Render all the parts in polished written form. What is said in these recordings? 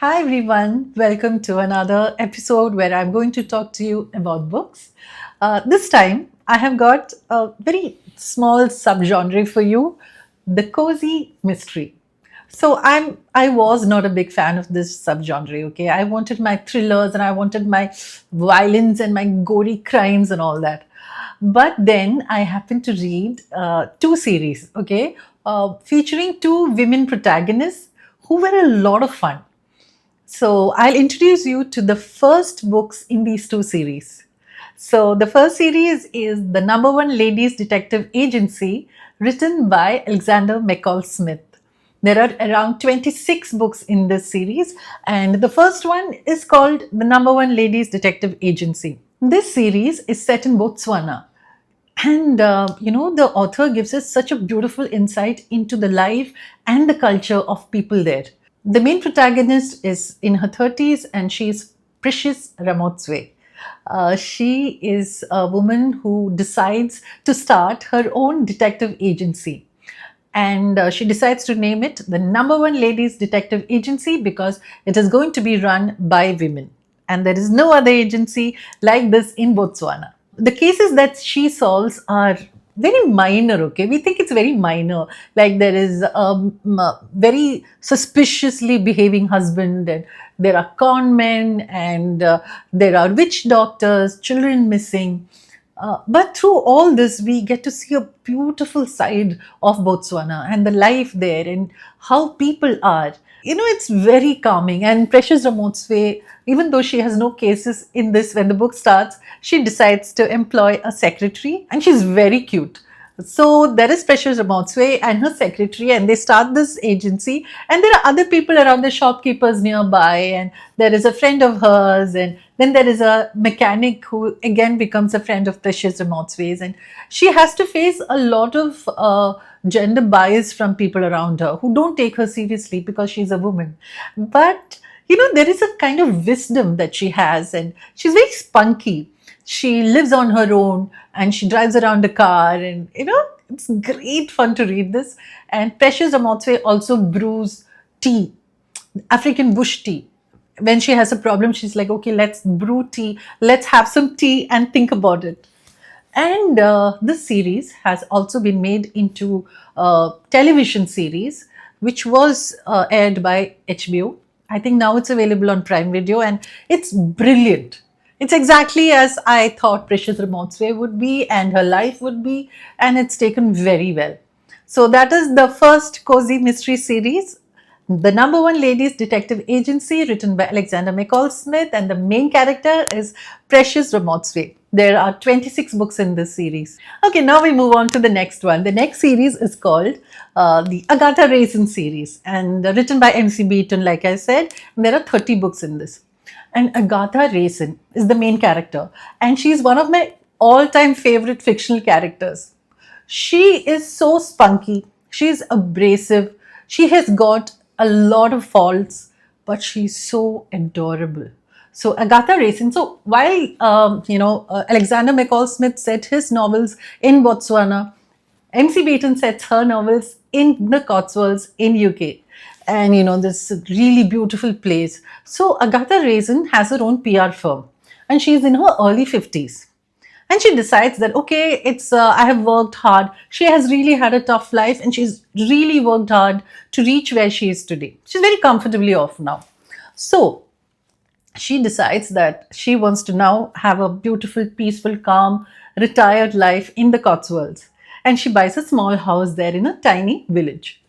Hi everyone, welcome to another episode where I'm going to talk to you about books. This time I have got a very small subgenre for you, the cozy mystery. I was not a big fan of this subgenre, okay? I wanted my thrillers and I wanted my violence and my gory crimes and all that. But then I happened to read two series, okay, featuring two women protagonists who were a lot of fun. So I'll introduce you to the first books in these two series. So the first series is The Number One Ladies Detective Agency, written by Alexander McCall Smith. There are around 26 books in this series, and the first one is called The Number One Ladies Detective Agency. This series is set in Botswana, and the author gives us such a beautiful insight into the life and the culture of people there. The main protagonist is in her 30s and she is Precious Ramotswe. She is a woman who decides to start her own detective agency. And she decides to name it the Number One Ladies Detective Agency because it is going to be run by women. And there is no other agency like this in Botswana. The cases that she solves are very minor, okay? We think it's very minor, like there is a very suspiciously behaving husband, and there are con men, and there are witch doctors, children missing. But through all this, we get to see a beautiful side of Botswana and the life there and how people are. It's very calming. And Precious Ramotswe, even though she has no cases in this, when the book starts, she decides to employ a secretary and she's very cute. So there is Precious Ramotswe and her secretary, and they start this agency. And there are other people around, the shopkeepers nearby, and there is a friend of hers, and then there is a mechanic who again becomes a friend of Precious Ramotswe's, and she has to face a lot of gender bias from people around her who don't take her seriously because she's a woman. But there is a kind of wisdom that she has, and she's very spunky. She lives on her own and she drives around a car, and it's great fun to read this. And Precious Ramotswe also brews tea, African bush tea. When she has a problem, she's like, okay, let's brew tea, let's have some tea and think about it. And this series has also been made into a television series, which was aired by HBO. I think now it's available on Prime Video, and it's brilliant. It's exactly as I thought Precious Ramotswe would be and her life would be, and it's taken very well. So that is the first cozy mystery series, The Number One Ladies Detective Agency, written by Alexander McCall Smith, and the main character is Precious Ramotswe. There are 26 books in this series. Okay, now we move on to the next one. The next series is called the Agatha Raisin series, and written by MC Beaton, like I said. And there are 30 books in this. And Agatha Raisin is the main character, and she's one of my all-time favorite fictional characters. She is so spunky, she's abrasive, she has got a lot of faults, but she's so adorable. So Agatha Raisin. So while Alexander McCall Smith set his novels in Botswana, MC Beaton sets her novels in the Cotswolds in UK. And this really beautiful place. So Agatha Raisin has her own PR firm, and she's in her early 50s, and she decides that okay, it's I have worked hard. She has really had a tough life, and she's really worked hard to reach where she is today. She's very comfortably off now. So she decides that she wants to now have a beautiful, peaceful, calm, retired life in the Cotswolds, and she buys a small house there in a tiny village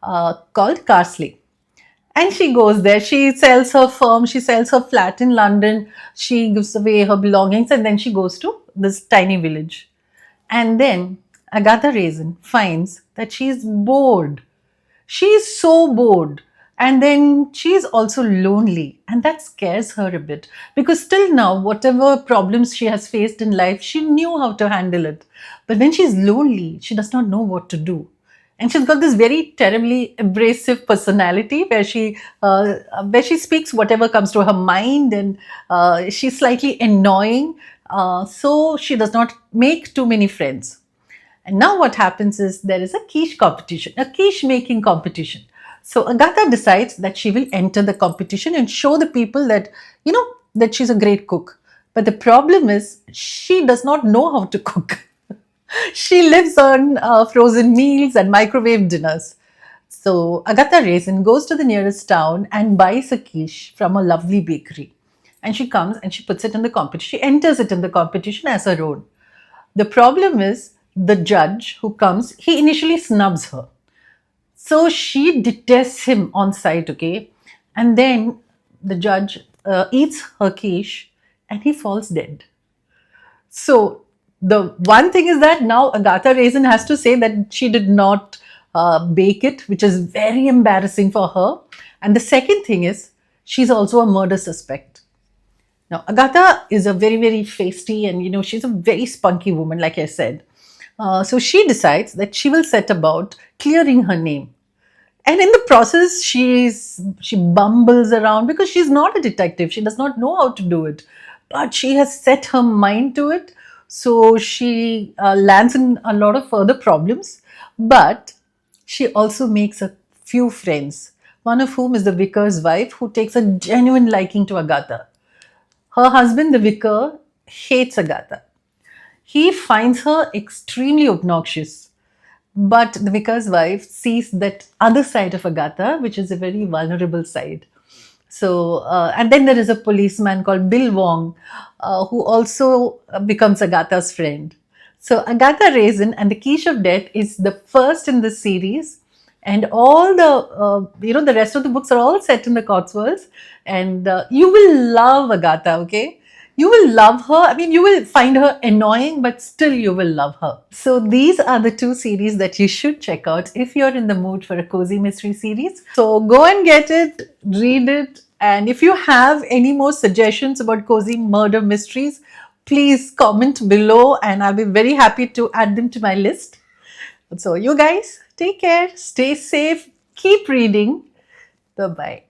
called Carsley. And she goes there, she sells her firm, she sells her flat in London, she gives away her belongings, and then she goes to this tiny village. And then Agatha Raisin finds that she's bored. She's so bored. And then she's also lonely, and that scares her a bit because till now, whatever problems she has faced in life, she knew how to handle it. But when she's lonely, she does not know what to do. And she's got this very terribly abrasive personality where she speaks whatever comes to her mind, and she's slightly annoying. So she does not make too many friends. And now what happens is there is a quiche competition, a quiche making competition. So Agatha decides that she will enter the competition and show the people that, that she's a great cook. But the problem is, she does not know how to cook. She lives on frozen meals and microwave dinners. So Agatha Raisin goes to the nearest town and buys a quiche from a lovely bakery. And she comes and she puts it in the competition. She enters it in the competition as her own. The problem is, the judge who comes, he initially snubs her. So she detests him on sight, okay? And then the judge eats her quiche and he falls dead. So the one thing is that now Agatha Raisin has to say that she did not bake it, which is very embarrassing for her. And the second thing is, she's also a murder suspect. Now, Agatha is a very, very feisty and, she's a very spunky woman, like I said. So she decides that she will set about clearing her name. And in the process, she bumbles around because she's not a detective. She does not know how to do it, but she has set her mind to it. So she lands in a lot of further problems, but she also makes a few friends. One of whom is the vicar's wife, who takes a genuine liking to Agatha. Her husband, the vicar, hates Agatha. He finds her extremely obnoxious. But the vicar's wife sees that other side of Agatha, which is a very vulnerable side. So, and then there is a policeman called Bill Wong, who also becomes Agatha's friend. So, Agatha Raisin and the Quiche of Death is the first in the series, and all the rest of the books are all set in the Cotswolds, and you will love Agatha. Okay, you will love her. I mean, you will find her annoying, but still you will love her. So these are the two series that you should check out if you're in the mood for a cozy mystery series. So go and get it, read it, and if you have any more suggestions about cozy murder mysteries, please comment below and I'll be very happy to add them to my list. So you guys take care, stay safe, keep reading. Bye-bye.